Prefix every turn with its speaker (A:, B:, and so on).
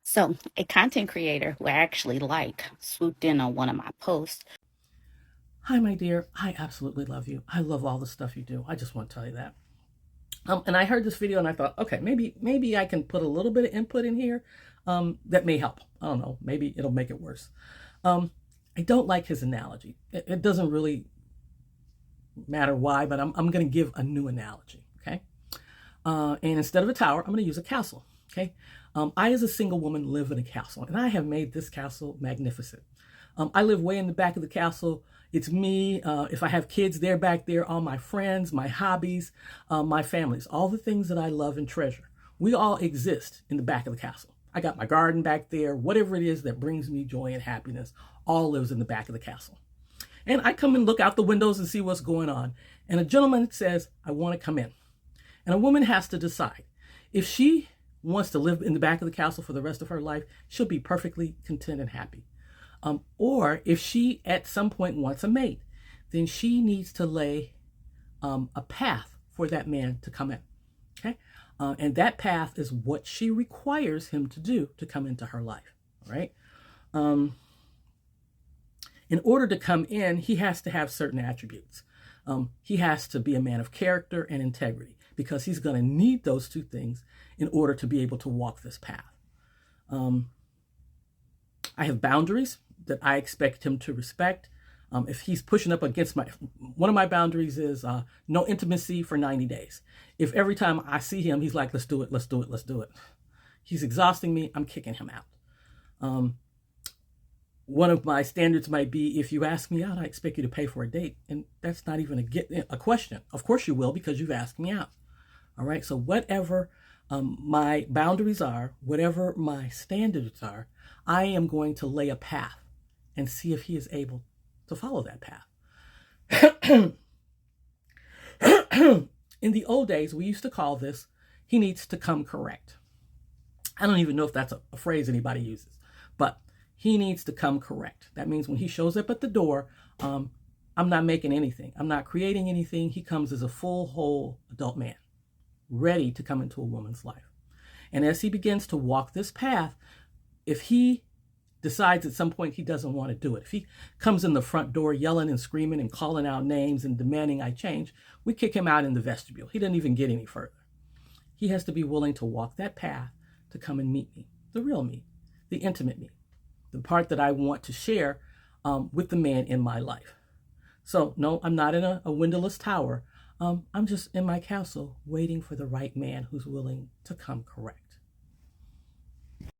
A: So, a content creator who I actually like swooped in on one of my posts.
B: Hi, my dear. I absolutely love you. I love all the stuff you do. I just want to tell you that. And I heard this video and I thought, okay, maybe I can put a little bit of input in here that may help. I don't know. Maybe it'll make it worse. I don't like his analogy. It doesn't really matter why, but I'm going to give a new analogy. Okay. And instead of a tower, I'm going to use a castle. Okay. I, as a single woman, live in a castle, and I have made this castle magnificent. I live way in the back of the castle. It's me. If I have kids, they're back there. All my friends, my hobbies, my families, all the things that I love and treasure. We all exist in the back of the castle. I got my garden back there. Whatever it is that brings me joy and happiness, all lives in the back of the castle. And I come and look out the windows and see what's going on. And a gentleman says, I want to come in. And a woman has to decide. If she wants to live in the back of the castle for the rest of her life, she'll be perfectly content and happy. Or if she at some point wants a mate, then she needs to lay a path for that man to come in. Okay, and that path is what she requires him to do to come into her life. All right. In order to come in, he has to have certain attributes. He has to be a man of character and integrity, because he's going to need those two things in order to be able to walk this path. I have boundaries that I expect him to respect. If he's pushing up against one of my boundaries is no intimacy for 90 days. If every time I see him, he's like, let's do it, let's do it, let's do it. He's exhausting me, I'm kicking him out. One of my standards might be, if you ask me out, I expect you to pay for a date. And that's not even a question. Of course you will, because you've asked me out. All right. So whatever my boundaries are, whatever my standards are, I am going to lay a path and see if he is able to follow that path. In the old days, we used to call this, he needs to come correct. I don't even know if that's a phrase anybody uses, but he needs to come correct. That means when he shows up at the door, I'm not making anything. I'm not creating anything. He comes as a full, whole adult man, ready to come into a woman's life. And as he begins to walk this path, if he decides at some point he doesn't want to do it, if he comes in the front door yelling and screaming and calling out names and demanding I change, we kick him out in the vestibule. He doesn't even get any further. He has to be willing to walk that path to come and meet me, the real me, the intimate me, the part that I want to share with the man in my life. So no, I'm not in a windowless tower. I'm just in my castle waiting for the right man who's willing to come correct.